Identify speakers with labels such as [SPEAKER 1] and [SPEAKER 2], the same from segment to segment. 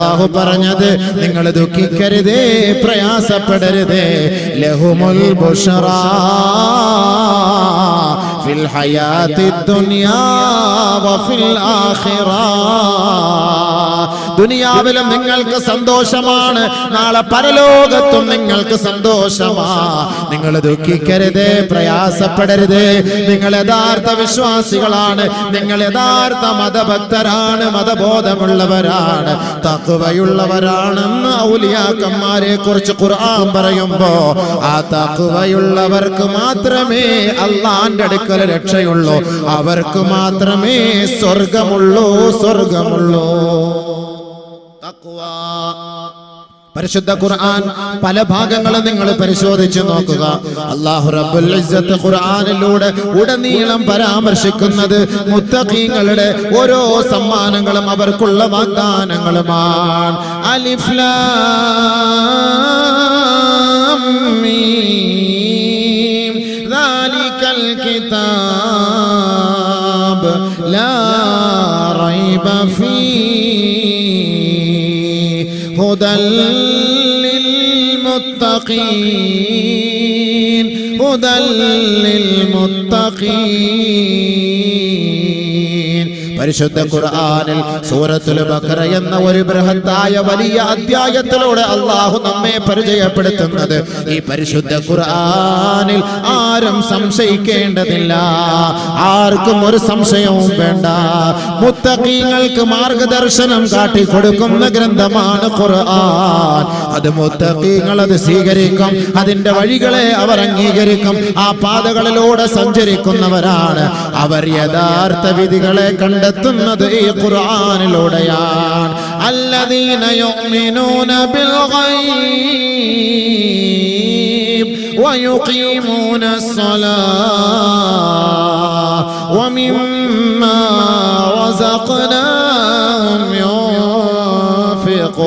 [SPEAKER 1] അല്ലാഹു പറഞ്ഞത് നിങ്ങൾ ദുഃഖിക്കരുതേ, പ്രയാസപ്പെടരുതേ. ലഹുമുൽ ബുശ്റാ ഫിൽ ഹയാത്തിദ് ദുനിയാ വഫിൽ ആഖിറ. ദുനിയാവിലും നിങ്ങൾക്ക് സന്തോഷമാണ്, നാളെ പരലോകത്തും നിങ്ങൾക്ക് സന്തോഷമാ. നിങ്ങൾ ദുഃഖിക്കരുതേ, പ്രയാസപ്പെടരുതേ. നിങ്ങൾ യഥാർത്ഥ വിശ്വാസികളാണ്, നിങ്ങൾ യഥാർത്ഥ മതഭക്തരാണ്, മതബോധമുള്ളവരാണ്, തഖ്വയുള്ളവരാണെന്ന് ഔലിയാക്കന്മാരെ കുറിച്ച് ഖുർആൻ പറയുമ്പോ ആ തഖ്വയുള്ളവർക്ക് മാത്രമേ അല്ലാഹുവിന്റെ അടുക്കൽ രക്ഷയുള്ളൂ, അവർക്ക് മാത്രമേ സ്വർഗമുള്ളൂ. പരിശുദ്ധ ഖുർആൻ പല ഭാഗങ്ങളും നിങ്ങൾ പരിശോധിച്ചു നോക്കുക. അല്ലാഹു റബ്ബുൽ ഇസ്സത്ത് ഖുർആനിലൂടെ ഉടനീളം പരാമർശിക്കുന്നത് മുത്തഖീങ്ങളുടെ ഓരോ സമ്മാനങ്ങളും അവർക്കുള്ള വാഗ്ദാനങ്ങളുമാണ്. അലിഫ് ലാം മീം ദാലികൽ കിതാബ് ലാ റൈബ هدى للمتقين هدى للمتقين. പരിശുദ്ധ ഖുർആനിൽ സൂറത്തുൽ ബഖറ എന്ന ഒരു ബൃഹത്തായ വലിയ അധ്യായത്തിലൂടെ അല്ലാഹു നമ്മെ പരിചയപ്പെടുത്തുന്നത് ഈ പരിശുദ്ധ ഖുർആനിൽ ആരും സംശയിക്കേണ്ടതില്ല, ആർക്കും ഒരു സംശയവും വേണ്ട. മുത്തഖീങ്ങൾക്ക് മാർഗദർശനം കാട്ടിക്കൊടുക്കുന്ന ഗ്രന്ഥമാണ് ഖുർആൻ. അത് മുത്തഖീങ്ങൾ അത് സ്വീകരിക്കും, അതിന്റെ വഴികളെ അവർ അംഗീകരിക്കും, ആ പാതകളിലൂടെ സഞ്ചരിക്കുന്നവരാണ് അവർ. യഥാർത്ഥ വിധികളെ കണ്ടെത്തുന്നത് ഈ ഖുർആനിലൂടെയാണ്. അല്ലദീന യുഅ്മിനൂന ബിൽ ഗൈബ് വയുഖീമൂന الصلاة വമിമ്മാ റസഖ്നാഹും യുൻഫിഖൂൻ.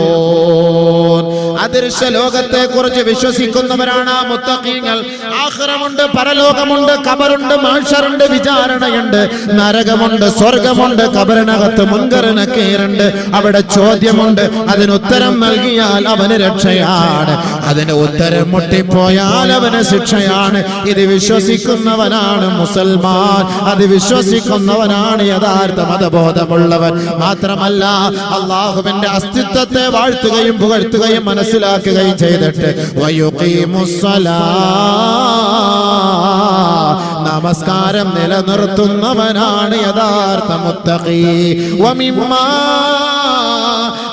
[SPEAKER 1] അദൃശ്യ ലോകത്തെ കുറിച്ച് വിശ്വസിക്കുന്നവരാണ് ആ മുത്തഖീങ്ങൾ. ആഖിറമുണ്ട്, പരലോകമുണ്ട്, ഖബറുണ്ട്, മഹ്ശറുണ്ട്, വിചാരണയുണ്ട്, നരകമുണ്ട്, സ്വർഗമുണ്ട്, ഖബറിനകത്ത് മുൻകർ നക്കീറുണ്ട്. അവിടെ ചോദ്യമുണ്ട്, അതിന് ഉത്തരം നൽകിയാൽ അവന് രക്ഷയാണ്, അതിന് ഉത്തരം മുട്ടിപ്പോയാൽ അവന് ശിക്ഷയാണ്. ഇത് വിശ്വസിക്കുന്നവനാണ് മുസൽമാൻ, അത് വിശ്വസിക്കുന്നവനാണ് യഥാർത്ഥ മതബോധമുള്ളവൻ. മാത്രമല്ല അല്ലാഹുവിന്റെ അസ്തിത്വത്തെ വാഴ്ത്തുകയും പുകഴ്ത്തുകയും മനസ്സിലാക്കുകയും ചെയ്തിട്ട് നമസ്കാരം നിലനിർത്തുന്നവനാണ് യഥാർത്ഥ മുത്തഖി. വമിമ്മാ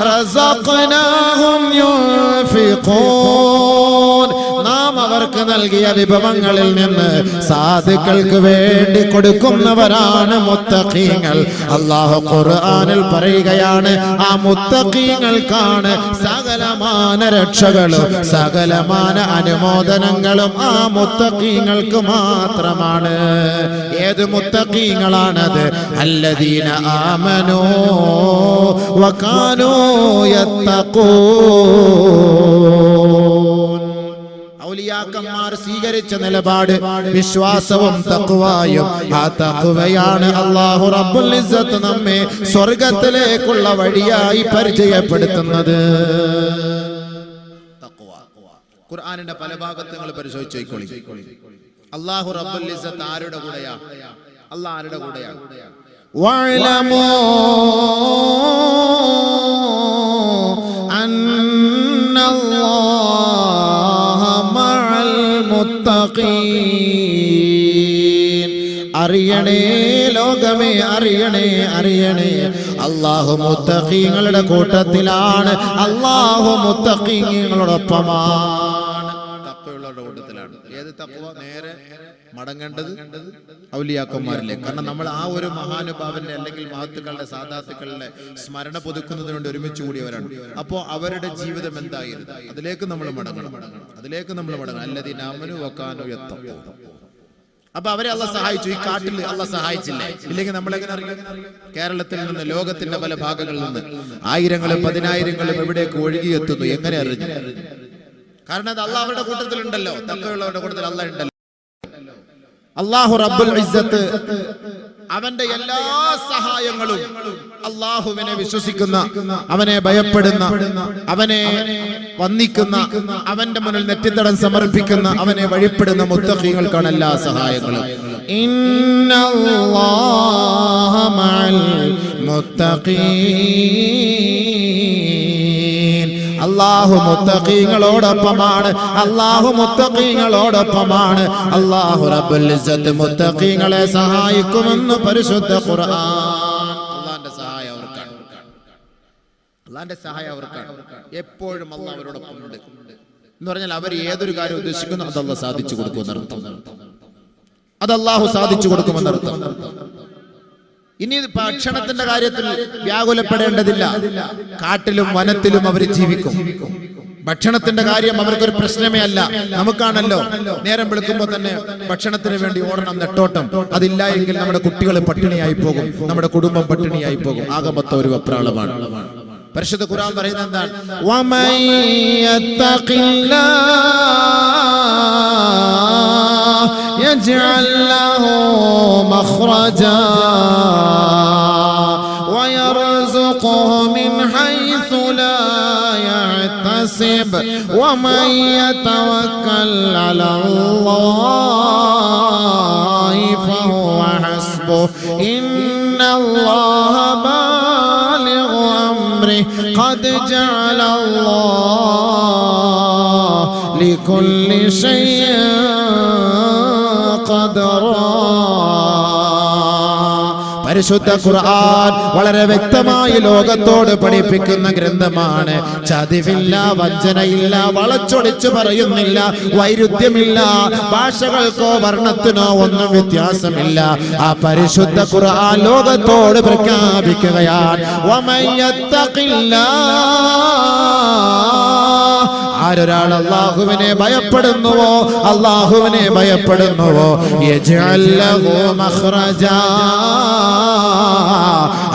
[SPEAKER 1] റസഖ്നാഹും യുൻഫിഖൂൻ. നാം അവർക്ക് നൽകിയ വിഭവങ്ങളിൽ നിന്ന് സാധുക്കൾക്ക് വേണ്ടി കൊടുക്കുന്നവരാണ് മുത്തഖീങ്ങൾ. അല്ലാഹു ഖുർആനിൽ പറയുകയാണ്, ആ മുത്തഖീങ്ങൾക്കാണ് സകലമാന രക്ഷകളും സകലമാന അനുമോദനങ്ങളും ആ മുത്തഖീങ്ങൾക്ക് മാത്രമാണ്. ഏത് മുത്തഖീങ്ങളാണത്? അല്ലദീന ആമനൂ വകാനൂ യത്തഖൂൻ. ഔലിയാക്കന്മാർ സ്വീകരിച്ച നിലപാട് വിശ്വാസവും തഖ്വയും. ആ തഖ്വയാണ് അല്ലാഹു റബ്ബുൽ ഇസ്സത്ത് നമ്മെ സ്വർഗ്ഗത്തിലേക്കുള്ള വഴിയായി പരിചയപ്പെടുത്തുന്നത്. തഖ്വ ഖുർആനിന്റെ പല ഭാഗത്ത് നിങ്ങൾ പരിശോധിച്ചോളി. അല്ലാഹു റബ്ബുൽ ഇസ്സത്ത് ആരുടെ കൂടെയാണ്? അല്ലാഹു ആരുടെ കൂടെയാണ്? വഅലമൂ അന്നല്ലാഹ മഅൽ മുത്തഖീൻ. അറിയണേ ലോകമേ, അറിയണേ, അറിയണേ, അല്ലാഹു മുത്തഖീങ്ങളുടെ കൂട്ടത്തിലാണ്, അല്ലാഹു മുത്തഖീങ്ങളോടൊപ്പമാണ്, തഖ്വയുള്ളവരുടെ കൂട്ടത്തിലാണ്. ഏത് തഖ്വ? നേരെ മടങ്ങേണ്ടത് ഔലിയാക്കന്മാരിലേക്ക്. കാരണം നമ്മൾ ആ ഒരു മഹാനുഭാവന്റെ അല്ലെങ്കിൽ മഹത്തുക്കളുടെ സാദാത്തുക്കളുടെ സ്മരണ പുതുക്കുന്നതിന് വേണ്ടി ഒരുമിച്ച് കൂടിയവരാണ്. അപ്പോ അവരുടെ ജീവിതം എന്തായിരുന്നു? അതിലേക്ക് നമ്മൾ മടങ്ങണം, അതിലേക്ക് നമ്മൾ മടങ്ങണം. അല്ലദീന ആമനൂ വകാനൂ യത്തഖൂൻ. അപ്പൊ അവരെ അല്ലാഹ് സഹായിച്ചു. ഈ കാട്ടിൽ അല്ലാഹ് സഹായിച്ചില്ലേ? ഇല്ലെങ്കിൽ നമ്മളെങ്ങനെ അറിയാം? കേരളത്തിൽ നിന്ന്, ലോകത്തിന്റെ പല ഭാഗങ്ങളിൽ നിന്ന് ആയിരങ്ങളും പതിനായിരങ്ങളും എവിടേക്ക് ഒഴുകിയെത്തുന്നു, എങ്ങനെ അറിഞ്ഞു? കാരണം അത് അല്ലാഹുവിന്റെ കൂട്ടത്തിലുണ്ടല്ലോ, തഖ്വയുള്ളവരുടെ കൂട്ടത്തിൽ അല്ലാഹ് ഉണ്ടല്ലോ. അല്ലാഹു റബ്ബുൽ ഇസ്സത്ത് അവന്റെ എല്ലാ സഹായങ്ങളും അള്ളാഹുവിനെ വിശ്വസിക്കുന്ന, അവനെ ഭയപ്പെടുന്ന, അവനെ വന്ദിക്കുന്ന, അവന്റെ മുന്നിൽ നെറ്റിത്തടം സമർപ്പിക്കുന്ന, അവനെ വഴിപ്പെടുന്ന മുത്തഖീങ്ങൾക്കാണ് എല്ലാ സഹായങ്ങളും. ഇന്നല്ലാഹ മഅൽ മുത്തഖീൻ. അല്ലാഹു മുത്തഖീങ്ങളോടൊപ്പമാണ്. അല്ലാഹു മുത്തഖീങ്ങളോടൊപ്പമാണ്. അല്ലാഹു റബ്ബുൽ ഇസ്സത്ത് മുത്തഖീങ്ങളെ സഹായിക്കുമെന്ന് പരിശുദ്ധ ഖുർആൻ. അല്ലാഹുവിന്റെ സഹായം അവർക്കാണ്. അല്ലാഹുവിന്റെ സഹായം അവർക്കാണ്. എപ്പോഴും അല്ലാഹു അവരോടൊപ്പം ഉണ്ട് എന്ന് പറഞ്ഞാൽ അവർ ഏതൊരു കാര്യം ഉദ്ദേശിക്കുന്നു അത് അല്ലാഹു സാധിച്ചു കൊടുക്കുമെന്നർത്ഥം. അത് അല്ലാഹു സാധിച്ചു കൊടുക്കുമെന്നർത്ഥം. ഇനി ഭക്ഷണത്തിന്റെ കാര്യത്തിൽ വ്യാകുലപ്പെടേണ്ടതില്ല. കാട്ടിലും വനത്തിലും അവർ ജീവിക്കും. ഭക്ഷണത്തിന്റെ കാര്യം അവർക്കൊരു പ്രശ്നമേ അല്ല. നമുക്കാണല്ലോ നേരം വെളുക്കുമ്പോൾ തന്നെ ഭക്ഷണത്തിന് വേണ്ടി ഓടണം, നെട്ടോട്ടം. അതില്ല എങ്കിൽ നമ്മുടെ കുട്ടികൾ പട്ടിണിയായി പോകും, നമ്മുടെ കുടുംബം പട്ടിണിയായി പോകും. ആകെ മൊത്തം ഒരു വെപ്രാളമാണ്. പരിശുദ്ധ ഖുർആൻ പറയുന്നത് എന്താണ്? വമൻ യത്തഖില്ലാഹ് യജ്അൽ ലഹു മഖ്റജാ വയർസുഖുഹു മിൻ ഹൈസു ലാ യഹ്തസിബ് വമൻ യതവക്കൽ അലല്ലാഹി ഫഹുവ ഹസ്ബുഹു ഇന്നല്ലാഹ ബാലിഗു അംരിഹി ഖദ് ജഅല അല്ലാഹു ലികുല്ലി ശൈഇൻ ഖദറാ. പരിശുദ്ധ ഖുർആൻ വളരെ വ്യക്തമായി ലോകത്തോട് പഠിപ്പിക്കുന്ന ഗ്രന്ഥമാണ്. ചതിവില്ല, വഞ്ചനയില്ല, വളച്ചൊടിച്ചു പറയുന്നില്ല, വൈരുദ്ധ്യമില്ല, ഭാഷകൾക്കോ വർണ്ണത്തിനോ ഒന്നും വ്യത്യാസമില്ല. ആ പരിശുദ്ധ ഖുർആൻ ലോകത്തോട് പ്രഖ്യാപിക്കുകയാണ്. വമൻ യത്തഖില്ലാഹ്, ആരൊരാൾ അല്ലാഹുവിനെ ഭയപ്പെടുന്നുവോ, അല്ലാഹുവിനെ ഭയപ്പെടുന്നുവോ, യജ്അൽ ലഹു മഖ്റജാ,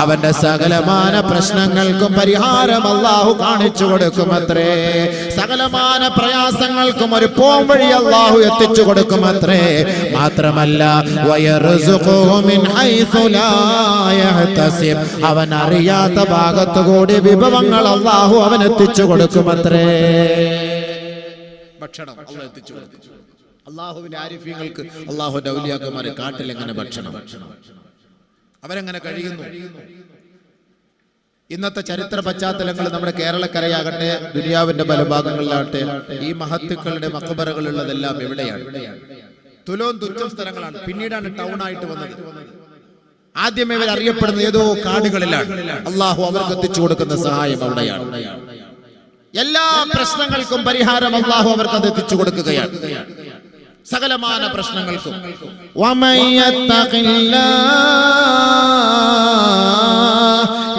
[SPEAKER 1] അവന്റെ സകലമാന പ്രശ്നങ്ങൾക്കും പരിഹാരം അല്ലാഹു കാണിച്ചു കൊടുക്കുമത്രേ. സകലമാന പ്രയാസങ്ങൾക്കും ഒരു പോംവഴി അല്ലാഹു എത്തിച്ചു കൊടുക്കുമത്രേ. മാത്രമല്ല വയർസുഖുഹു മിൻ ഹൈസു ലാ യഹ്തസിബ്, അവൻ അറിയാത്ത ഭാഗത്തുകൂടി വിഭവങ്ങൾ അല്ലാഹു അവൻ എത്തിച്ചു കൊടുക്കുമത്രേ. ഭക്ഷണം അല്ലാഹു എത്തിച്ചു കൊടുക്കും. അല്ലാഹുവിന്റെ ആരിഫീങ്ങൾക്ക്, അല്ലാഹുവിന്റെ ഔലിയാക്കന്മാരെ കാട്ടിൽ എങ്ങനെ ഭക്ഷണം, അവരെങ്ങനെ കഴിയുന്നു? ഇന്നത്തെ ചരിത്ര പശ്ചാത്തലങ്ങൾ നമ്മുടെ കേരളക്കരയാകട്ടെ, ദുനിയാവിന്റെ പല ഭാഗങ്ങളിലാകട്ടെ, ഈ മഹത്തുക്കളുടെ മഖബറകളുള്ളതെല്ലാം എവിടെയാണ്? തുലോം തുച്ഛം സ്ഥലങ്ങളാണ്. പിന്നീടാണ് ടൗൺ ആയിട്ട് വന്നത്. ആദ്യമേ ഇവർ അറിയപ്പെടുന്നത് ഏതോ കാടുകളിലാണ്. അല്ലാഹു അവർക്ക് എത്തിച്ചു കൊടുക്കുന്ന സഹായം അവിടെയാണ്. എല്ലാ പ്രശ്നങ്ങൾക്കും പരിഹാരം അല്ലാഹു അവർക്ക് അത് എത്തിച്ചു കൊടുക്കുകയാണ്. സകലമാന പ്രശ്നങ്ങൾക്കും. വമൻ യത്തഖില്ലാഹ്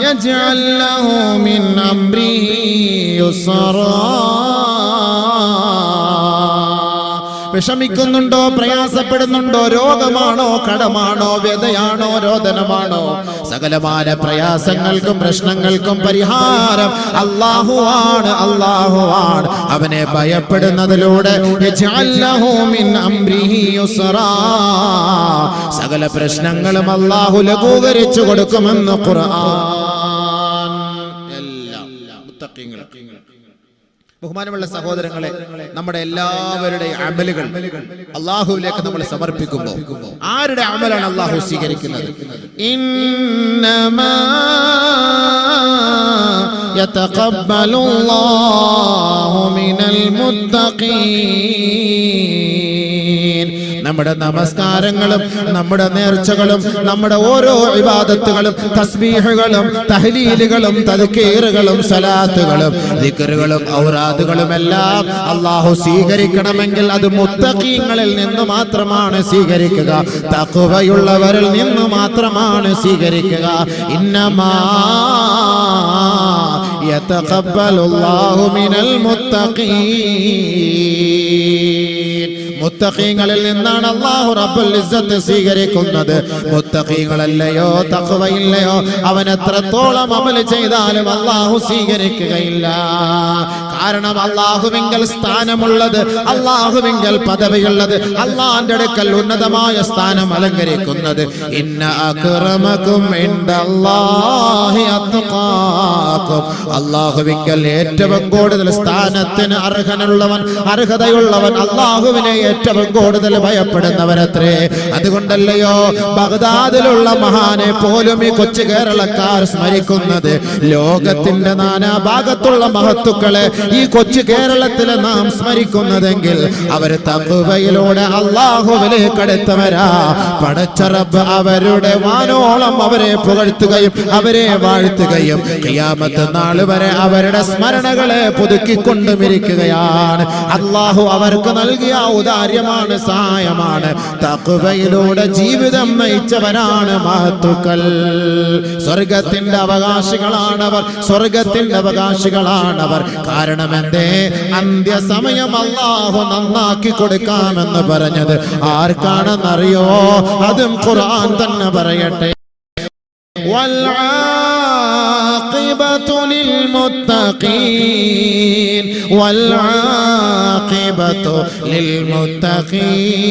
[SPEAKER 1] യജ്അൽ ലഹു മിൻ അംരിഹി യുസ്റാ. വിഷമിക്കുന്നുണ്ടോ, പ്രയാസപ്പെടുന്നുണ്ടോ, രോഗമാണോ, കടമാണോ, വ്യതയാണോ, രോദനമാണോ, സകലമായ പ്രയാസങ്ങൾക്കും പ്രശ്നങ്ങൾക്കും പരിഹാരം അല്ലാഹുവാണ്. അല്ലാഹുവാണ്. അവനെ ഭയപ്പെടുന്നതിലൂടെ യജ്അൽ ലഹു മിൻ അംരിഹി യുസ്റാ, സകല പ്രശ്നങ്ങളും അല്ലാഹു ലഘൂകരിച്ചു കൊടുക്കുമെന്ന് ഖുർആൻ. എല്ലാം മുത്തഖീങ്ങൾ. ബഹുമാനമുള്ള സഹോദരങ്ങളെ, നമ്മുടെ എല്ലാവരുടെയും അമലുകൾ അല്ലാഹുവിലേക്ക് നമ്മൾ സമർപ്പിക്കുമ്പോൾ ആരുടെ അമലാണ് അല്ലാഹു സ്വീകരിക്കുന്നത്? ഇന്നമാ യതഖബ്ബലുല്ലാഹു മിനൽ മുത്തഖീൻ. നമ്മുടെ നമസ്കാരങ്ങളും നമ്മുടെ നേർച്ചകളും നമ്മുടെ ഓരോ ഇബാദത്തുകളും തസ്ബീഹുകളും തഹ്ലീലുകളും തദ്കീറുകളും സലാത്തുകളും ദിക്റുകളും ഔറാദുകളും എല്ലാം അല്ലാഹു സ്വീകരിക്കണമെങ്കിൽ അത് മുത്തഖീങ്ങളിൽ നിന്ന് മാത്രമാണ് സ്വീകരിക്കുക, തഖ്വയുള്ളവരിൽ നിന്ന് മാത്രമാണ് സ്വീകരിക്കുക. ഇന്നമാ യതഖബ്ബലുല്ലാഹു മിനൽ മുത്തഖീൻ. മുത്തഖീങ്ങളിൽ നിന്നാണ് അല്ലാഹു റബ്ബുൽ ഇസ്സത്ത് സ്വീകരിക്കുന്നത്. മുത്തഖീങ്ങളല്ലയോ, തഖ്വയില്ലയോ, അവൻ എത്രത്തോളം അമൽ ചെയ്താലും അല്ലാഹു സ്വീകരിക്കുകയില്ല. കാരണം അല്ലാഹുവിങ്കൽ സ്ഥാനമുള്ളത്, അല്ലാഹുവിങ്കൽ പദവിയുള്ളത്, അല്ലാഹുവിന്റെ അടുക്കൽ ഉന്നതമായ സ്ഥാനം അലങ്കരിക്കുന്നത് ഇന്ന അക്രമകും ഇൻദല്ലാഹി അത്ഖാകും, അല്ലാഹുവിങ്കൽ ഏറ്റവും കൂടുതൽ സ്ഥാനത്തിന് അർഹതയുള്ളവൻ അല്ലാഹുവിനെ ഏറ്റവും കൂടുതൽ ഭയപ്പെടുന്നവരത്രേ. അതുകൊണ്ടല്ലയോ ബഗ്ദാദിലുള്ള മഹാനെ പോലും ഈ കൊച്ചു കേരളക്കാർ സ്മരിക്കുന്നത്. ലോകത്തിന്റെ നാനാഭാഗത്തുള്ള മഹത്തുക്കളെ ഈ കൊച്ചു കേരളത്തിൽ നാം സ്മരിക്കുന്നതെങ്കിൽ അവർ തഖ്വയിലൂടെ അല്ലാഹുവിലേക്ക് അടുത്തവരാ. പടച്ച റബ്ബ് അവരുടെ വാനോളം അവരെ പുകഴ്ത്തുകയും അവരെ വാഴ്ത്തുകയും ഖിയാമത്ത് നാൾ വരെ അവരുടെ സ്മരണകളെ പുതുക്കിക്കൊണ്ടുമിരിക്കുകയാണ്. അല്ലാഹു അവർക്ക് നൽകിയ ഔദാര്യമാണ്, സഹായമാണ്. തഖ്വയിലൂടെ ജീവിതം നയിച്ചവരാണ് മഹത്തുക്കൾ. സ്വർഗത്തിന്റെ അവകാശികളാണവർ, സ്വർഗത്തിന്റെ അവകാശികളാണവർ. കാരണം എന്തേ? അന്ത്യസമയം അല്ലാഹു നന്നാക്കി കൊടുക്കാമെന്ന് പറഞ്ഞത് ആർക്കാണെന്നറിയോ? അതും ഖുർആൻ തന്നെ പറയട്ടെ. والعاقبة للمتقين والعاقبة للمتقين.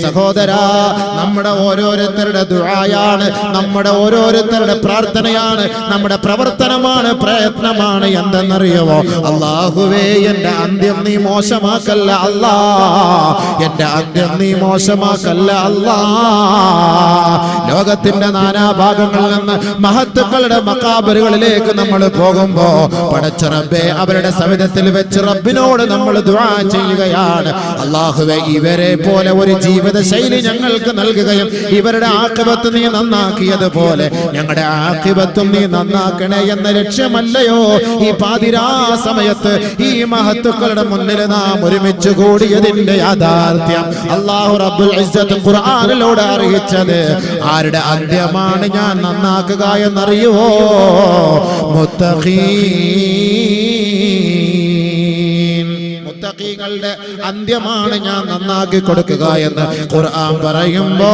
[SPEAKER 1] സഹോദരാ, നമ്മുടെ ഓരോരുത്തരുടെ ദുആയാണ്, നമ്മുടെ ഓരോരുത്തരുടെ പ്രാർത്ഥനയാണ്, നമ്മുടെ പ്രവർത്തനമാണ്, പ്രയത്നമാണ്. എന്തെന്നറിയുമോ? അല്ലാഹുവേ, എന്റെ അന്ത്യം നീ മോശമാക്കല്ല അല്ലാ, എന്റെ അന്ത്യം നീ മോശമാക്കല്ല അല്ലാ. ലോകത്തിന്റെ നാനാഭാഗങ്ങളിൽ നിന്ന് മഹത്തുക്കളുടെ മഖാബറുകളിലേക്ക് നമ്മൾ പോകുമ്പോ പടച്ച റബ്ബേ, അവരുടെ സവിധത്തിൽ വെച്ച് റബ്ബിനോട് നമ്മൾ ദുആ ചെയ്യുകയാണ്. അല്ലാഹുവേ, ഇവരെ പോലെ ഒരു ജീവിത ശൈലി ഞങ്ങൾക്ക് നൽകുകയും ഇവരുടെ ആഖിബത്ത് നീ നന്നാക്കിയതുപോലെ ഞങ്ങളുടെ ആഖിബത്തും നീ നന്നാക്കണേ എന്ന ലക്ഷ്യമല്ലയോ ഈ പാതിരാ സമയത്ത് ഈ മഹത്തുക്കളുടെ മുന്നിൽ നാം ഒരുമിച്ച് കൂടിയതിന്റെ യാഥാർത്ഥ്യം അല്ലാഹു റബ്ബുൽ ഇസ്സത്ത് ഖുർആനിലൂടെ അറിയിച്ചത്. ആരുടെ അന്ത്യമാണ് ഞാൻ നന്നാക്കുക എന്നറിയുവോ? മുത്തഖീങ്ങളുടെ അന്ത്യമാണ് ഞാൻ നന്നാക്കി കൊടുക്കുക എന്ന് ഖുർആൻ പറയുമ്പോ,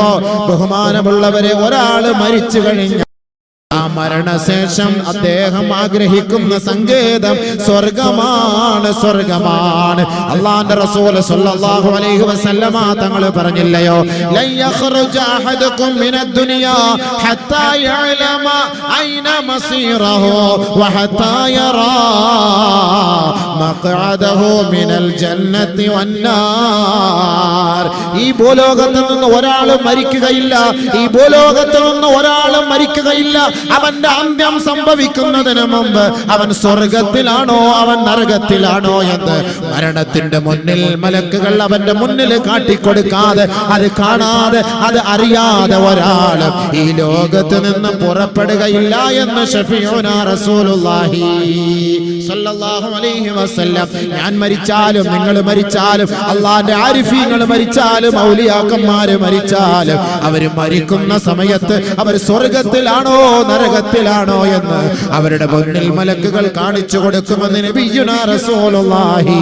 [SPEAKER 1] ബഹുമാനമുള്ളവരെ, ഒരാള് മരിച്ചു കഴിഞ്ഞ ആ മരണശേഷം അദ്ദേഹം ആഗ്രഹിക്കുന്ന സങ്കേതം സ്വർഗമാണ്, സ്വർഗമാണ്. അല്ലാഹുവിന്റെ റസൂൽ സ്വല്ലല്ലാഹു അലൈഹി വസല്ലമ തങ്ങൾ പറഞ്ഞില്ലയോ, ലൻ യഖ്റുജ അഹദുകും മിനദ് ദുനിയാ ഹത്താ യഅലമ ഐന മസീറഹു വഹത്താ യറാ മഖഅദഹു മിനൽ ജന്നത്തി വന്നാർ. ഈ ഭൂലോകത്തിൽ നിന്ന് ഒരാളും മരിക്കുകയില്ല, ഈ ഭൂലോകത്തിൽ നിന്ന് ഒരാളും മരിക്കുകയില്ല. അവന്റെ അന്ത്യം സംഭവിക്കുന്നതിന് മുമ്പ് അവൻ സ്വർഗത്തിലാണോ അവൻ നരകത്തിലാണോ എന്ന് മരണത്തിന്റെ മുന്നിൽ മലക്കുകൾ അവന്റെ മുന്നിൽ കാട്ടിക്കൊടുക്കാതെ, അത് കാണാതെ, അത് അറിയാതെ ഒരാളും ഈ ലോകത്ത് നിന്ന് പുറപ്പെടുകയില്ല എന്ന് ശഫീഉനാ റസൂലുള്ളാഹി സ്വല്ലല്ലാഹു അലൈഹി വസല്ലം. ഞാൻ മരിച്ചാലും നിങ്ങൾ മരിച്ചാലും അല്ലാഹുവിന്റെ ആരിഫീങ്ങൾ മരിച്ചാലും ഔലിയാക്കന്മാര് മരിച്ചാലും അവർ മരിക്കുന്ന സമയത്ത് അവർ സ്വർഗത്തിലാണോ നരകത്തിലാണോ എന്ന് അവരുടെ മുന്നിൽ മലക്കുകൾ കാണിച്ചു കൊടുക്കുമെന്ന് നബിയുനാ റസൂലുള്ളാഹി,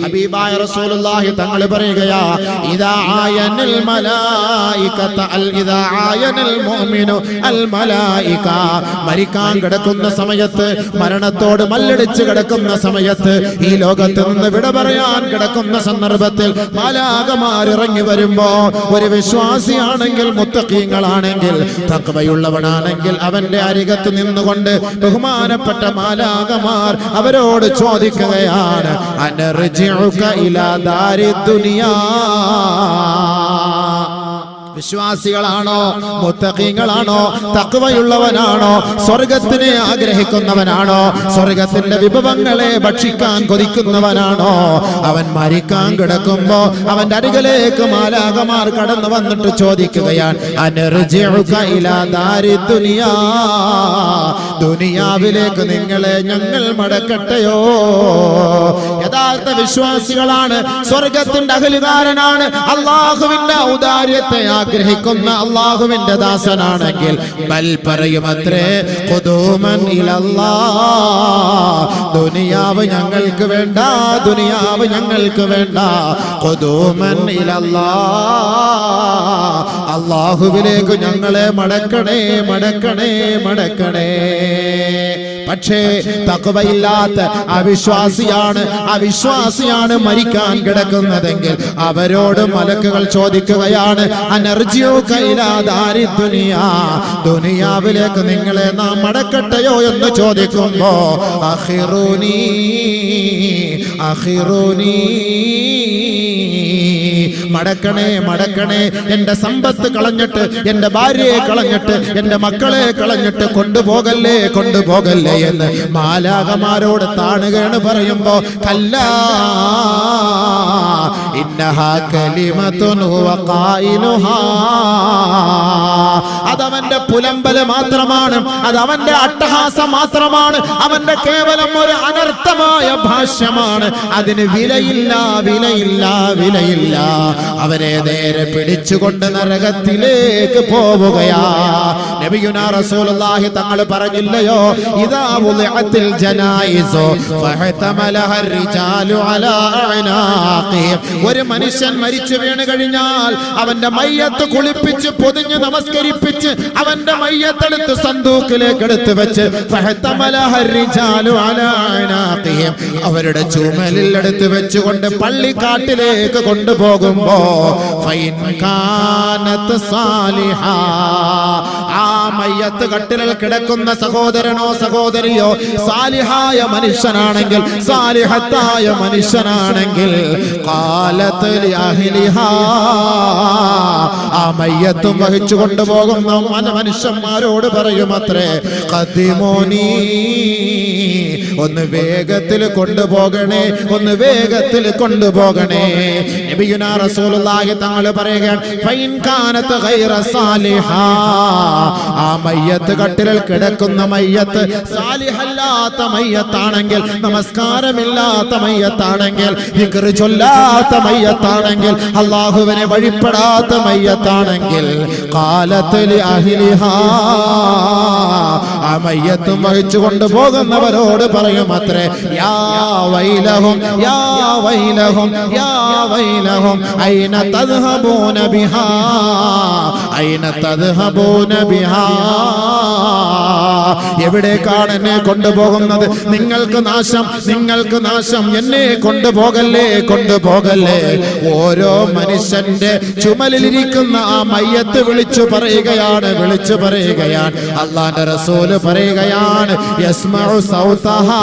[SPEAKER 1] ഹബീബായ റസൂലുള്ളാഹി തങ്ങൾ പറയുകയാ, ഇദാ ആയനൽ മലായികത ഇദാ ആയനൽ മുഅ്മിനു അൽ മലായിക. മരിക്കാൻ കിടക്കുന്ന സമയത്ത്, മരണത്തോട് മല്ലടിച്ച് കിടക്കുന്ന സമയത്ത്, ഈ ലോകത്ത് നിന്ന് വിട പറയാൻ കിടക്കുന്ന സന്ദർഭത്തിൽ മാലാഖമാർ ഇറങ്ങി വരുമ്പോ, ഒരു വിശ്വാസിയാണെങ്കിൽ, മുത്തഖീങ്ങളാണെങ്കിൽ, തഖ്വയുള്ളവനാണെങ്കിൽ അവന്റെ അരികത്ത് നിന്നുകൊണ്ട് ബഹുമാനപ്പെട്ട മാലാഖമാർ അവരോട് ചോദിക്കുകയാണ്, അനർജിഉക ഇലാ ദാരിദ് ദുനിയാ. വിശ്വാസികളാണോ, മുത്തഖീങ്ങളാണോ, തഖ്വയുള്ളവനാണോ, സ്വർഗത്തിനെ ആഗ്രഹിക്കുന്നവനാണോ, സ്വർഗത്തിന്റെ വിഭവങ്ങളെ ഭക്ഷിക്കാൻ കൊതിക്കുന്നവനാണോ, അവൻ മരിക്കാൻ കിടക്കുമ്പോ അവന്റെ അരികിലേക്ക് മാലാഖമാർ കടന്നു വന്നിട്ട് ചോദിക്കുകയാണ്, അനർജിഉക ഇലാ ദാരിദ് ദുനിയാ, ദുനിയാവിലേക്ക് നിങ്ങളെ ഞങ്ങൾ മടക്കട്ടെയോ? യഥാർത്ഥ വിശ്വാസികളാണ്, സ്വർഗത്തിന്റെ അഹലുകാരനാണ്, അല്ലാഹുവിന്റെ ഔദാര്യത്തെ ആഗ്രഹിക്കുന്ന അല്ലാഹുവിന്റെ ദാസനാണെങ്കിൽ ബൽ പറയുമത്രേ ഖുദൂമൻ ഇലല്ലാഹ്, ദുനിയാവ് ഞങ്ങൾക്ക് വേണ്ട, ദുനിയാവ് ഞങ്ങൾക്ക് വേണ്ട. ഖുദൂമൻ ഇലല്ലാഹ്, അല്ലാഹുവിലേക്ക് ഞങ്ങളെ മടക്കണേ, മടക്കണേ, മടക്കണേ. പക്ഷേ തഖ്വയില്ലാത്ത അവിശ്വാസിയാണ് മരിക്കാൻ കിടക്കുന്നതെങ്കിൽ അവരോട് മലക്കുകൾ ചോദിക്കുകയാണ്, അനർജിഉക ഇലാ ദാരി ദുനിയാ, ദുനിയാവിലേക്ക് നിങ്ങളെ നാം മടക്കട്ടെയോ എന്ന് ചോദിക്കുമ്പോ അഖിറൂനി അഖിറൂനി, മടക്കണേ, മടക്കണേ, എന്റെ സമ്പത്ത് കളഞ്ഞിട്ട്, എന്റെ ഭാര്യയെ കളഞ്ഞിട്ട്, എന്റെ മക്കളെ കളഞ്ഞിട്ട് കൊണ്ടുപോകല്ലേ, കൊണ്ടുപോകല്ലേ എന്ന് മാലാഖമാരോട് താണുകയാണ് പറയുമ്പോ കല്ലാ ഇന്നഹാ കലിമത്തുൻ ഹുവ ഖായിലുഹാ, അതവന്റെ പുലമ്പല് മാത്രമാണ്, അതവന്റെ അട്ടഹാസം മാത്രമാണ്, അവന്റെ കേവലം ഒരു അനർത്ഥമായ ഭാഷ്യമാണ്. അതിന് വിലയില്ല, വിലയില്ല, വിലയില്ല. അവരെ നേരെ പിടിച്ചുകൊണ്ട് നരകത്തിലേക്ക് പോവുകയാ. നബിയുനാ റസൂലുള്ളാഹി തങ്ങൾ പറഞ്ഞില്ലയോ, ഇദാ വുളിഅത്തിൽ ജനായിസു ഫഹതമലഹ റിജാലു അലാ അനാഖിഹിം, ഒരു മനുഷ്യൻ മരിച്ചു വീണ് കഴിഞ്ഞാൽ അവന്റെ മയ്യത്ത് കുളിപ്പിച്ച് പൊതിഞ്ഞ് നമസ്കരിപ്പിച്ച് അവന്റെ മയ്യത്തെടുത്ത് സന്തൂക്കിലേക്ക് എടുത്തു വെച്ച് ഫഹതമലഹ റിജാലു അലാ അനാഖിഹിം, അവരുടെ ചുമലിൽ എടുത്ത് വെച്ചുകൊണ്ട് പള്ളിക്കാട്ടിലേക്ക് കൊണ്ടുപോകുമ്പോ ഫൈൻ കാനത് സാലിഹാ, ആ മയ്യത്ത് കട്ടിലിൽ കിടക്കുന്ന സഹോദരനോ സഹോദരിയോ സാലിഹായ മനുഷ്യനാണെങ്കിൽ, സാലിഹത്തായ മനുഷ്യനാണെങ്കിൽ ഖാലത് ലിഅഹ്ലിഹാ, ആ മയ്യത്തും വഹിച്ചു കൊണ്ടുപോകുന്ന മനുഷ്യന്മാരോട് പറയുമത്രേ ഖദിമോനി, ഒന്ന് വേഗത്തിൽ കൊണ്ടുപോകണേ, ഒന്ന് വേഗത്തിൽ കൊണ്ടുപോകണേ. നബിയുനാ റസൂലുള്ളാഹി തങ്ങൾ പറയുകയാണ് ഫൈൻ കാനത് ഗൈറ സാലിഹാ, ആ മയ്യത്ത് കട്ടിലിൽ കിടക്കുന്ന മയ്യത്ത് സാലിഹല്ലാത്ത മയ്യത്താണെങ്കിൽ, നമസ്കാരമില്ലാത്ത മയ്യത്താണെങ്കിൽ, ദിക്ർ ചൊല്ലാത്ത മയ്യത്താണെങ്കിൽ, അല്ലാഹുവിനെ വഴിപ്പെടാത്ത മയ്യത്താണെങ്കിൽ ഖാലത് ലിഅഹ്ലിഹാ, ആ മയ്യത്തും വഹിച്ചു കൊണ്ടുപോകുന്നവരോട് പറയുമത്രേ യാ വൈലഹും, യാ വൈലഹും, യാ വൈലഹും ഐന തദ്ഹബൂന ബിഹാ, ഐന തദ്ഹബൂന ബിഹാ, എവിടേക്കാണ് എന്നെ കൊണ്ടുപോകുന്നത്? നിങ്ങൾക്ക് നാശം, നിങ്ങൾക്ക് നാശം, എന്നെ കൊണ്ടുപോകല്ലേ, കൊണ്ടുപോകല്ലേ. ഓരോ മനുഷ്യന്റെ ചുമലിലിരിക്കുന്ന ആ മയ്യത്ത് വിളിച്ചു പറയുകയാണ്, വിളിച്ചു പറയുകയാണ്. അല്ലാഹുവിന്റെ റസൂൽ പറയുകയാണ് യസ്മഉ സൗതഹാ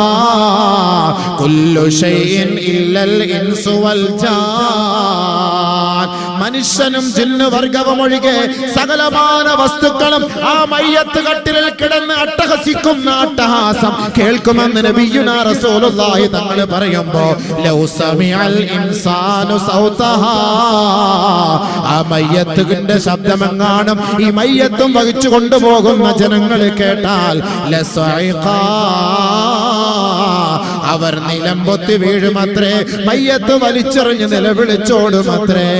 [SPEAKER 1] കുല്ലു ഷൈഇൻ ഇല്ലൽ ഇൻസു വൽ ജാൻ, മനുഷ്യനും ജിന്നു വർഗവും ഒഴികെ സകലമാന വസ്തുക്കളും ആ മയ്യത്ത് കട്ടിലിൽ കിടന്ന് അട്ടഹസിക്കുന്ന അട്ടഹാസം കേൾക്കുമെന്ന് നബിയുനാ റസൂലുള്ളാഹി തങ്ങൾ പറയുമ്പോ ലൗ സമിഅൽ ഇൻസാനു സൗതഹാ, ആ മയ്യത്തിന്റെ ശബ്ദമെങ്ങാനും ഈ മയ്യത്തും വഹിച്ചു കൊണ്ടുപോകുന്ന ജനങ്ങൾ കേട്ടാൽ ലസഇഖാ, അവർ നിലംപൊത്തി വീഴുമത്രേ, മയ്യത്ത് വലിച്ചെറിഞ്ഞ് നിലവിളിച്ചോടുമത്രേ.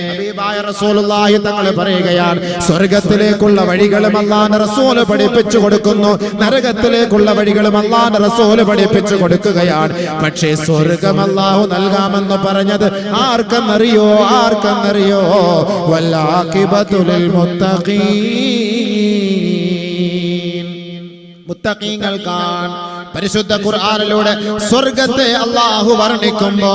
[SPEAKER 1] ഹബീബായ റസൂലുള്ളാഹി തങ്ങൾ പറയുകയാണ് സ്വർഗ്ഗത്തിലേക്കുള്ള വഴികളും അല്ലാഹുവിന്റെ റസൂൽ പഠിപ്പിച്ചു കൊടുക്കുന്നു, നരകത്തിലേക്കുള്ള വഴികളും അല്ലാഹുവിന്റെ റസൂൽ പഠിപ്പിച്ചു കൊടുക്കുകയാണ്. പക്ഷേ സ്വർഗ്ഗം അല്ലാഹു നൽകാമെന്ന് പറഞ്ഞത് ആർക്കെന്നറിയോ? ആർക്കെന്നറിയോ? വല്ലാഖിബതു ലിൽ മുത്തഖീൻ, മുത്തഖീങ്ങൾക്കാണ്. പരിശുദ്ധ ഖുർആനിലൂടെ സ്വർഗ്ഗത്തെ അല്ലാഹു വർണ്ണിക്കുമ്പോ,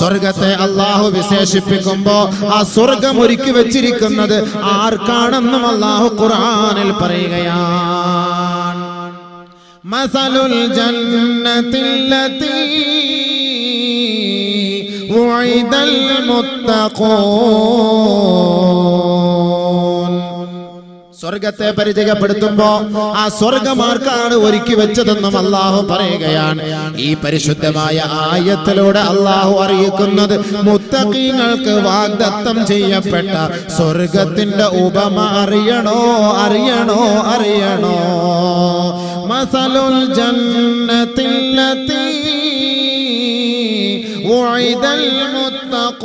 [SPEAKER 1] സ്വർഗ്ഗത്തെ അല്ലാഹു വിശേഷിപ്പിക്കുമ്പോ ആ സ്വർഗ്ഗം ഒരുക്കി വെച്ചിരിക്കുന്നത് ആർക്കാണെന്നും അല്ലാഹു ഖുർആനിൽ പറയുകയാണ്. മസലുൽ ജന്നത്തില്ലതീ ഉഇദൽ മുത്തഖൂൻ, സ്വർഗത്തെ പരിചയപ്പെടുത്തുമ്പോ ആ സ്വർഗമാർക്കാണ് ഒരുക്കി വെച്ചതെന്നും അല്ലാഹു പറയുകയാണ്. ഈ പരിശുദ്ധമായ ആയത്തിലൂടെ അല്ലാഹു അറിയിക്കുന്നത് മുത്തഖീങ്ങൾക്ക് വാഗ്ദത്തം ചെയ്യപ്പെട്ട സ്വർഗത്തിന്റെ ഉപമ അറിയണോ, അറിയണോ, അറിയണോ. മസലുൽ ജന്നത്തില്ലതീ ഉഇദൽ മുത്തഖൂൻ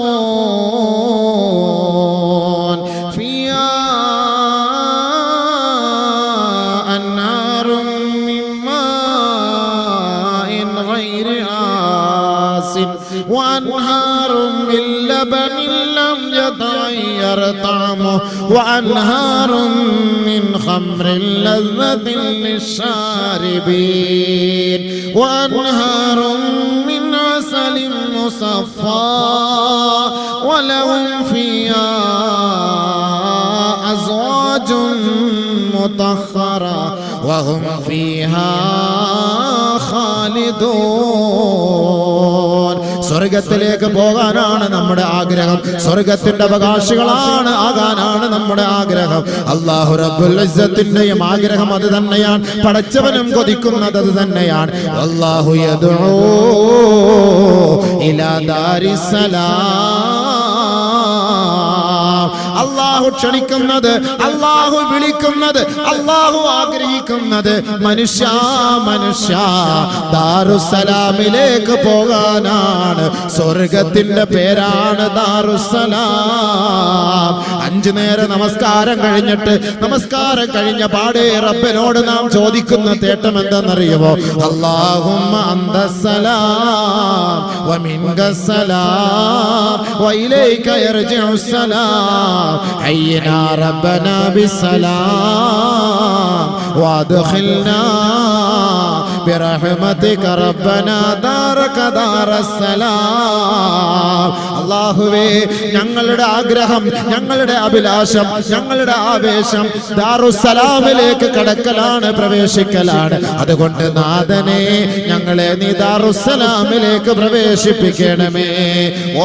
[SPEAKER 1] وأنهار من لبن لم يتغير طعمه وأنهار من خمر لذة للشاربين وأنهار من عسل مصفى ولهم فيها أزواج مطهرة وهم فيها خالدون. സ്വർഗത്തിലേക്ക് പോകാനാണ് നമ്മുടെ ആഗ്രഹം. സ്വർഗത്തിന്റെ അവകാശികളാണ് ആകാനാണ് നമ്മുടെ ആഗ്രഹം. അല്ലാഹു റബ്ബുൽ ഇസ്സത്തിന്റെയും ആഗ്രഹം അത് തന്നെയാണ്. പടച്ചവനും കൊതിക്കുന്നത് അത് തന്നെയാണ്. അല്ലാഹു യദ്ഉ ഇലാ ദാരിസ്സലാം. അല്ലാഹു ക്ഷണിക്കുന്നത്, അല്ലാഹു വിളിക്കുന്നത്, അല്ലാഹു ആഗ്രഹിക്കുന്നത് മനുഷ്യ ദാറുസ്സലാമിലേക്ക് പോകാനാണ്. സ്വർഗത്തിന്റെ പേരാണ് ദാറുസ്സലാം. 5 നേര നമസ്കാരം കഴിഞ്ഞിട്ട്, നമസ്കാരം കഴിഞ്ഞ പാടെ റബ്ബിനോട് നാം ചോദിക്കുന്ന തേട്ടം എന്താണെന്നറിയുമോ? അല്ലാഹുമ്മ അന്തസ്സലാം വ മിൻകസ്സലാം വ ഇലൈക യർജിഉസ്സലാം ഹയ്യിനാ റബ്ബനാ ബിസ്സലാം വഅദ്ഖിൽനാ ബിറഹ്മതിക റബ്ബനാ ദാറക ദാറസ്സലാം. അല്ലാഹുവേ, ഞങ്ങളുടെ ആഗ്രഹം, ഞങ്ങളുടെ അഭിലാഷം, ഞങ്ങളുടെ ആവേശം ദാറുസ്സലാമിലേക്ക് കടക്കലാണ്, പ്രവേശിക്കലാണ്. അതുകൊണ്ട് നാഥനെ, ഞങ്ങളെ നീ ദാറുസ്സലാമിലേക്ക് പ്രവേശിപ്പിക്കണമേ.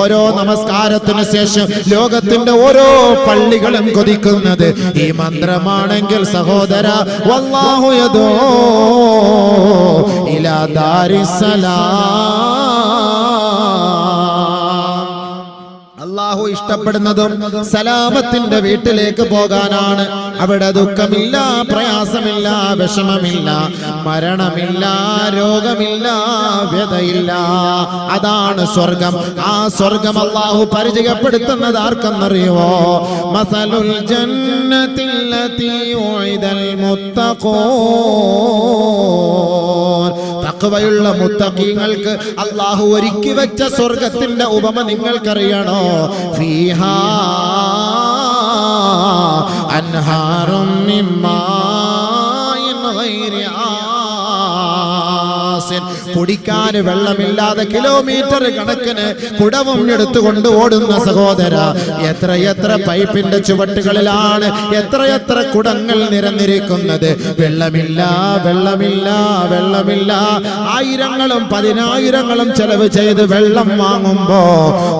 [SPEAKER 1] ഓരോ നമസ്കാരത്തിന് ശേഷം ലോകത്തിന്റെ ഓരോ പള്ളികളും കൊതിക്കുന്നത് ഈ മന്ത്രമാണെങ്കിൽ സഹോദര, വല്ലാഹു യദൂ ഇലാ ദാരിസ്സലാം. അല്ലാഹു ഇഷ്ടപ്പെടുന്നതും സലാമത്തിന്റെ വീട്ടിലേക്ക് പോകാനാണ്. അവിടെ ദുഃഖമില്ല, പ്രയാസമില്ല, വിഷമമില്ല, മരണമില്ല, രോഗമില്ല, വ്യതയില്ല. അതാണ് സ്വർഗം. ആ സ്വർഗം അല്ലാഹു പരിചയപ്പെടുത്തുന്നത് ആർക്കെന്നറിയുമോ? മസലുൽ ജന്നത്തില്ലതി ഉഇദൽ മുത്തഖൂൻ. തഖ്വയുള്ള മുത്തഖീങ്ങൾക്ക് അല്ലാഹു ഒരുക്കി വെച്ച സ്വർഗത്തിന്റെ ഉപമ നിങ്ങൾക്കറിയണോ? ഫീഹാ അൻഹാറും മിൻ മാഇൻ ഗൈരി ആസിൻ. കുടിക്കാൻ വെള്ളമില്ലാതെ കിലോമീറ്റർ കണക്കിന് കുടവും എടുത്തുകൊണ്ട് ഓടുന്ന സഹോദര, എത്രയെത്ര പൈപ്പിന്റെ ചുവട്ടുകളിലാണ് എത്രയെത്ര കുടങ്ങൾ നിരന്നിരിക്കുന്നത്. വെള്ളമില്ല, വെള്ളമില്ല, വെള്ളമില്ല. ആയിരങ്ങളും പതിനായിരങ്ങളും ചെലവ് ചെയ്ത് വെള്ളം വാങ്ങുമ്പോ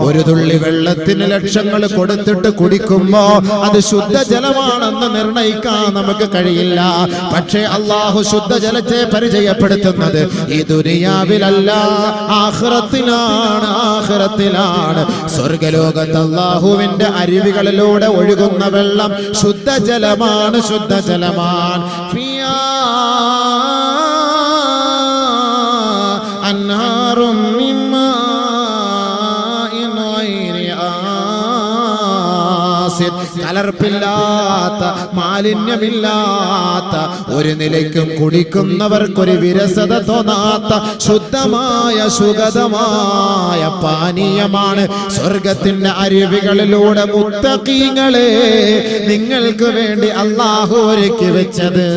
[SPEAKER 1] ഒരു തുള്ളി വെള്ളത്തിന് ലക്ഷങ്ങൾ കൊടുത്തിട്ട് കുടിക്കുമ്പോ അത് ശുദ്ധജലമാണെന്ന് നിർണയിക്കാൻ നമുക്ക് കഴിയില്ല. പക്ഷേ അല്ലാഹു ശുദ്ധജലത്തെ പരിചയപ്പെടുത്തുന്നത് ഈ ദുനിയാവിലല്ല, ആഖിറത്തിലാണ്. ആഖിറത്തിലാണ്. സ്വർഗലോകത്ത് അല്ലാഹുവിന്റെ അരുവികളിലൂടെ ഒഴുകുന്ന വെള്ളം ശുദ്ധജലമാണ്, ശുദ്ധജലമാണ്. ഫിയാ അൻഹാറും മിൻ മാഇൻ ഗൈരി ആസിൻ. കലർപ്പില്ലാത്ത, മാലിന്യമില്ലാത്ത, ഒരു നിലയ്ക്കും കുടിക്കുന്നവർക്കൊരു വിരസത തോന്നാത്ത ശുദ്ധമായ സുഗതമായ പാനീയമാണ് സ്വർഗത്തിന്റെ അരുവികളിലൂടെ മുത്തഖീങ്ങളെ നിങ്ങൾക്ക് വേണ്ടി അല്ലാഹു ഒരുക്കി വെച്ചത്.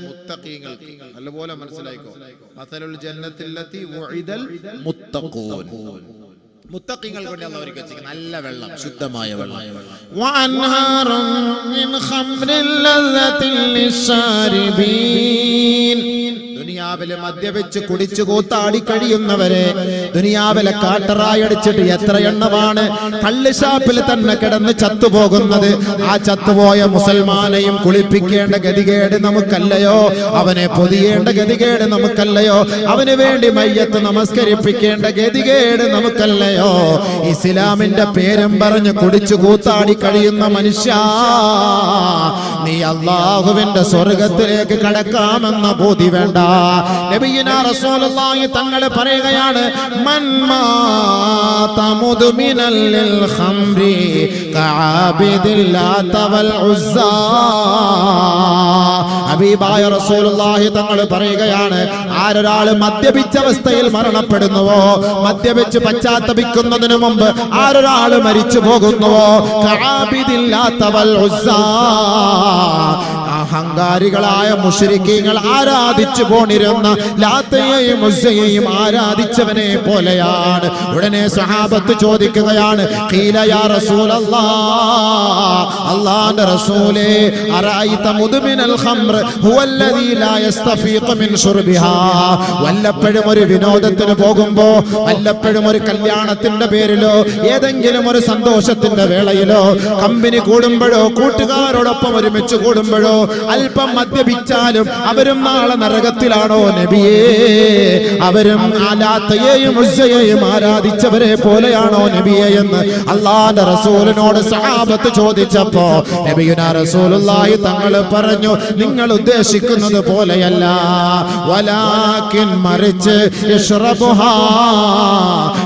[SPEAKER 1] മുത്തഖീങ്ങൾക്ക് നല്ലപോലെ മനസ്സിലായിക്കോ. മസലുൽ ജന്നത്തില്ലതി ഉഇദൽ മുത്തഖൂൻ. മുത്തഖീങ്ങൾക്ക് വേണ്ടി അല്ലാഹു ഒരുക്കി വെച്ച നല്ല വെള്ളം, ശുദ്ധമായ വെള്ളം. വഅൻഹാറും മിൻ ഖംറിൻ ലസ്സത്തിൻ ലിശ്ശാരിബീൻ. ദുനിയാവിലെ മദ്യപിച്ച് കുടിച്ചു കൂത്താടി കഴിയുന്നവരെ, ദുനിയാവിലെ കാട്ടറായി അടിച്ചിട്ട് എത്ര എണ്ണമാണ് കള്ളുഷാപ്പിൽ തന്നെ കിടന്ന് ചത്തുപോകുന്നത്. ആ ചത്തുപോയ മുസൽമാനെയും കുളിപ്പിക്കേണ്ട ഗതികേട് നമുക്കല്ലയോ? അവനെ പൊതിയേണ്ട ഗതികേട് നമുക്കല്ലയോ? അവന് വേണ്ടി മയ്യത്ത് നമസ്കരിപ്പിക്കേണ്ട ഗതികേട് നമുക്കല്ലയോ? ഇസ്ലാമിന്റെ പേരും പറഞ്ഞ് കുടിച്ചു കൂത്താടി കഴിയുന്ന മനുഷ്യ, നീ അല്ലാഹുവിന്റെ സ്വർഗത്തിലേക്ക് കടക്കാമെന്ന ബോധി വേണ്ട. നബിയുനാ റസൂലുള്ളാഹി തങ്ങൾ പറയുകയാണ് മൻ മാത മുദ്മിനൽ ലിൽ ഖംരി കഅബിദിൽ ലാത വൽ ഉസ്സാ. ഹബീബായ റസൂലുള്ളാഹി തങ്ങൾ പറയുകയാണ്, ആരൊരാൾ മദ്യപിച്ച അവസ്ഥയിൽ മരണപ്പെടുന്നുവോ, മദ്യപിച്ച് പശ്ചാത്തപിക്കുന്നതിനു മുമ്പ് ആരൊരാൾ മരിച്ചു പോകുന്നുവോ, കഅബിദിൽ ലാത വൽ ഉസ്സാ, അഹങ്കാരികളായ മുശ്രിക്കീങ്ങൾ ആരാധിച്ചു പോന്നിരുന്ന ലാത്തയെയും ഉസ്സയെയും ആരാധിച്ചവനെ പോലെയാണ്. ഉടനെ സഹാബത്ത് ചോദിക്കുകയാണ്, ഖീല യാ റസൂലല്ലാഹ്, അല്ലാഹുവിന്റെ റസൂലേ, അറഅയ്ത മുദ്മിനൽ ഖംർ ഹുവല്ലദീ ലാ യസ്തഫീഖു മിൻ ശുർബിഹാ. വല്ലപ്പോഴും ഒരു വിനോദത്തിന് പോകുമ്പോ, വല്ലപ്പോഴും ഒരു കല്യാണത്തിന്റെ പേരിലോ ഏതെങ്കിലും ഒരു സന്തോഷത്തിന്റെ വേളയിലോ കമ്പനി കൂടുമ്പോഴോ കൂട്ടുകാരോടൊപ്പം ഒരുമിച്ച് കൂടുമ്പോഴോ അല്പം മദ്യപിച്ചാലും അവരും നാളെ നരകത്തിലാണോ നബിയേ? അവരും ലാത്തയെയും ഉസ്സയെയും ആരാധിച്ചവരെ പോലെയാണോ നബിയേ എന്ന് അല്ലാഹുവിന്റെ റസൂലിനോട് സഹാബത്ത് ചോദിച്ചപ്പോ നബിയുനാ റസൂലുള്ളാഹി തങ്ങൾ പറഞ്ഞു, നിങ്ങൾ ഉദ്ദേശിക്കുന്നത് പോലെയല്ല, വലാകിൻ മറിച്ച് യശ്റബുഹാ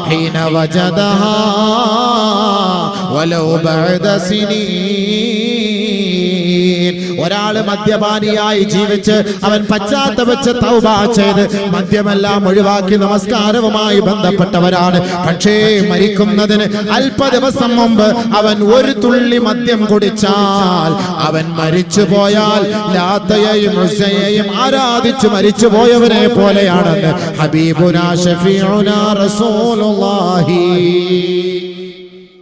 [SPEAKER 1] ഹീന വജദഹാ വലൗ ബഅദ സിനീൻ. ഒരാള് മദ്യപാനിയായി ജീവിച്ച് അവൻ പശ്ചാത്തപിച്ച് തൗബ ചെയ്ത് മദ്യമെല്ലാം ഒഴിവാക്കി നമസ്കാരവുമായി ബന്ധപ്പെട്ടവരാണ്. പക്ഷേ മരിക്കുന്നതിന് അല്പ ദിവസം മുമ്പ് അവൻ ഒരു തുള്ളി മദ്യം കുടിച്ചാൽ അവൻ മരിച്ചു പോയാൽ ലാത്തയെയും ഉസ്സയെയും ആരാധിച്ച് മരിച്ചു പോയവനെ പോലെയാണെന്ന് ഹബീബുനാ ശഫീഉനാ റസൂലുള്ളാഹി.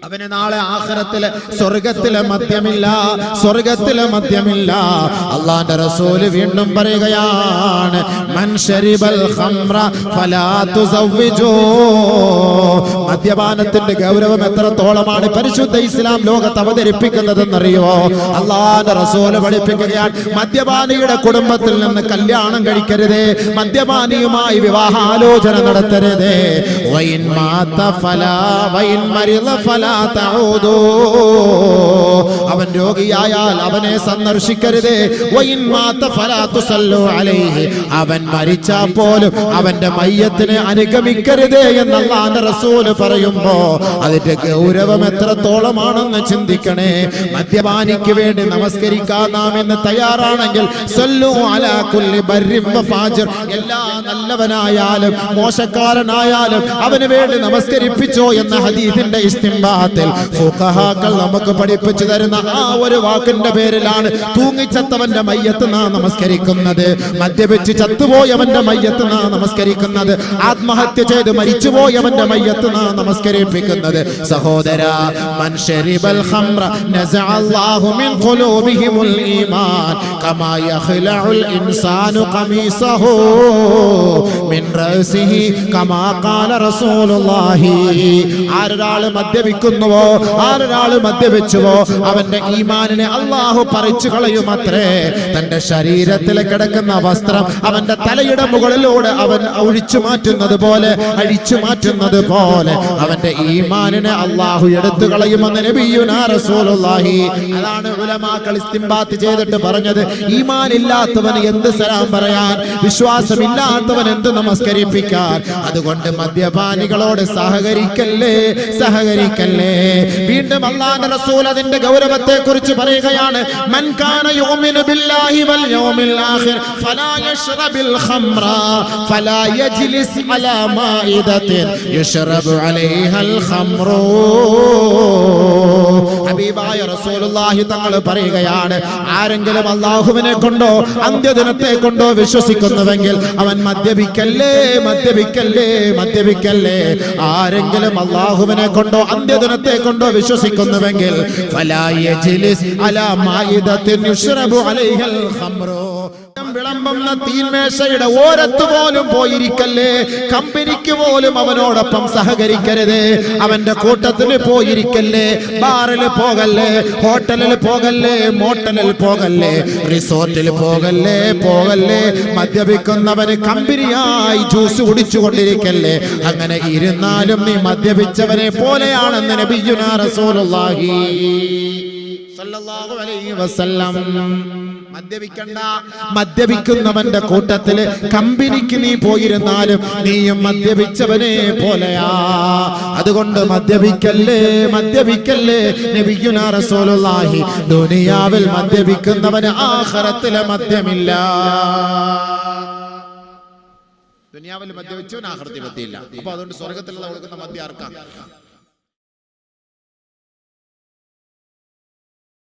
[SPEAKER 1] അവന് നാളെ ആഖിറത്തിലെ സ്വർഗ്ഗത്തിലെ മദ്യമില്ല, സ്വർഗ്ഗത്തിലെ മദ്യമില്ല. അല്ലാഹുവിന്റെ റസൂല് വീണ്ടും പറയുകയാണ്, മൻ ശരിബൽ ഖംറ ഫലാ തുസവ്വിജൂ. മദ്യപാനത്തിന്റെ ഗൗരവം എത്രത്തോളമാണ് പരിശുദ്ധ ഇസ്ലാം ലോകത്ത് അവതരിപ്പിക്കുന്നതെന്നറിയോ? അല്ലാഹുവിന്റെ റസൂല് പഠിപ്പിക്കുകയാണ്, മദ്യപാനിയുടെ കുടുംബത്തിൽ നിന്ന് കല്യാണം കഴിക്കരുതേ, മദ്യപാനിയുമായി വിവാഹാലോചന നടത്തരുതേ. വൈൻ മാത ഫലാ വൈൻ മരിള ഫലാ തഊദൂ. അവൻ രോഗിയായാൽ അവനെ സന്ദർശിക്കരുതേ. വൈൻ മാത ഫലാ തുസല്ലു അലൈഹി. അവൻ മരിച്ചാൽ പോലും അവന്റെ മയ്യത്തിനെ അനുഗമിക്കരുതേ എന്ന് അല്ലാഹുവിന്റെ റസൂല് പറയുമ്പോ അതിന്റെ ഗൗരവം എത്രത്തോളമാണെന്ന് ചിന്തിക്കണേ. മദ്യപാനിക്ക് വേണ്ടി നമസ്കരിക്കാൻ നാം ഇന്ന് തയ്യാറാണെങ്കിൽ സല്ലു അലാ കുല്ലി ബർരിൻ വഫാജിർ, എല്ലാ നല്ലവനായാലും മോശക്കാരനായാലും അവന് വേണ്ടി നമസ്കരിപ്പിച്ചോ എന്ന ഹദീസിന്റെ ഇസ്തിംബാത്തിൽ ഫുഖഹാക്കൾ നമുക്ക് പഠിപ്പിച്ചു തരുന്ന ആ ഒരു വാക്കിന്റെ പേരിലാണ് തൂങ്ങിച്ചത്തവന്റെ മയ്യത്ത് നാം നമസ്കരിക്കുന്നത്, മദ്യപിച്ച് ചത്തുപോയവന്റെ മയ്യത്ത് നാം നമസ്കരിക്കുന്നത്, ആത്മഹത്യ ചെയ്ത് മരിച്ചുപോയവന്റെ മയ്യത്ത് നാം നമസ്കരിപ്പിക്കുന്നത്. സഹോദരാ, മൻ ശരിബൽ ഖംറ നസഅ അല്ലാഹു മിൻ ഖുലൂബിഹിമുൽ ഈമാൻ കമാ യഖ്ലഉൽ ഇൻസാനു ഖമീസഹു മിൻ റഅസിഹി കമാ ഖാല റസൂലുള്ളാഹി. ആരൊരാൾ മദ്യപിക്കുന്നുവോ, ആരൊരാൾ മദ്യപിച്ചുവോ അവന്റെ ഈമാനിനെ അല്ലാഹു പറിച്ചു കളയുമത്രേ. തന്റെ ശരീരത്തിൽ കിടക്കുന്ന വസ്ത്രം അവന്റെ തലയുടെ മുകളിലൂടെ അവൻ ഒഴിച്ചു മാറ്റുന്നത് പോലെ, അഴിച്ചു മാറ്റുന്നത് പോലെ അവന്റെ ഈമാനിനെ അല്ലാഹു എടുത്തു കളയുമെന്ന് നബിയുനാ റസൂലുള്ളാഹി. അതാണ് ഉലമാക്കൾ ഇസ്തിംബാത്ത് ചെയ്തിട്ട് പറഞ്ഞത്, ഈമാൻ ഇല്ലാത്തവൻ എന്ത് സലാം പറയാൻ, വിശ്വാസമില്ലാത്തവൻ എന്ത് നമസ്കരിപ്പിക്കാൻ. അതുകൊണ്ട് മദ്യപാനികളോട് സഹകരിക്കല്ലേ, സഹകരിക്കല്ലേ. വീണ്ടും അല്ലാഹുവിന്റെ റസൂൽ അതിന്റെ ഗൗരവത്തെ കുറിച്ച് പറയുകയാണ്, മൻ കാന യുമിനു ബില്ലാഹി വൽ യൗമിൽ ആഖിർ ഫലാ യശ്റബിൽ ഖംറ ഫലാ യജ്ലിസ് അലാ മാഇദത്തിൻ യശ്റബു അലൈഹൽ ഖംറു. ഹബീബായ റസൂലുള്ളാഹി തങ്ങൾ പറയുകയാണ്, ആരെങ്കിലും അല്ലാഹുവിനെ കൊണ്ടോ അന്ത്യദിനത്തെ കൊണ്ടോ വിശ്വസിക്കുന്നുവെങ്കിൽ അവൻ മദ്യപിക്കല്ലേ, മദ്യപിക്കല്ലേ, മദ്യപിക്കല്ലേ. ആരെങ്കിലും അല്ലാഹുവിനെ കൊണ്ടോ അന്ത്യദിനത്തെ കൊണ്ടോ വിശ്വസിക്കുന്നുവെങ്കിൽ ഫലാ യജ്ലിസ് അലാ മാഇദത്തിൻ യുശ്റബു അലൈഹൽ ഖംറു. വിളമ്പുന്ന തീന്മേശയുടെ ഓരത്ത് പോലും പോയിരിക്കല്ലേ, കമ്പനിക്ക് പോലും അവനോടൊപ്പം സഹകരിക്കരുത്, അവന്റെ കൂട്ടത്തിൽ പോയിരിക്കല്ലേ, ബാറിൽ പോകല്ലേ, ഹോട്ടലിൽ പോകല്ലേ, മോട്ടലിൽ പോകല്ലേ, റിസോർട്ടിൽ പോകല്ലേ, പോകല്ലേ. മദ്യപിക്കുന്നവന് കമ്പനിയായി ജ്യൂസ് കുടിച്ചുകൊണ്ടിരിക്കല്ലേ. അങ്ങനെ ഇരുന്നാലും നീ മദ്യപിച്ചവനെ പോലെയാണെന്ന് നബിയുനാ റസൂലുള്ളാഹി സ്വല്ലല്ലാഹു അലൈഹി വസല്ലം. മദ്യപിക്കണ്ട. മദ്യപിക്കുന്നവന്റെ കൂട്ടത്തില് കമ്പനിക്ക് നീ പോയിരുന്നാലും നീയും മദ്യപിച്ചവനെ പോലെയാ. അതുകൊണ്ട് മദ്യപിക്കല്ലേ, മദ്യപിക്കല്ലേ. നബിയുനാ റസൂലുള്ളാഹി ദുനിയാവിൽ മദ്യപിക്കുന്നവന് ആഖിറത്തിലെ മദ്യമില്ല. ദുനിയാവിൽ മദ്യപിച്ചവൻ ആഖിറത്തിൽ മദ്യമില്ല. അപ്പൊ അതുകൊണ്ട് സ്വർഗത്തിലുള്ള കൊടുക്കുന്ന മദ്യം ആർക്കാ?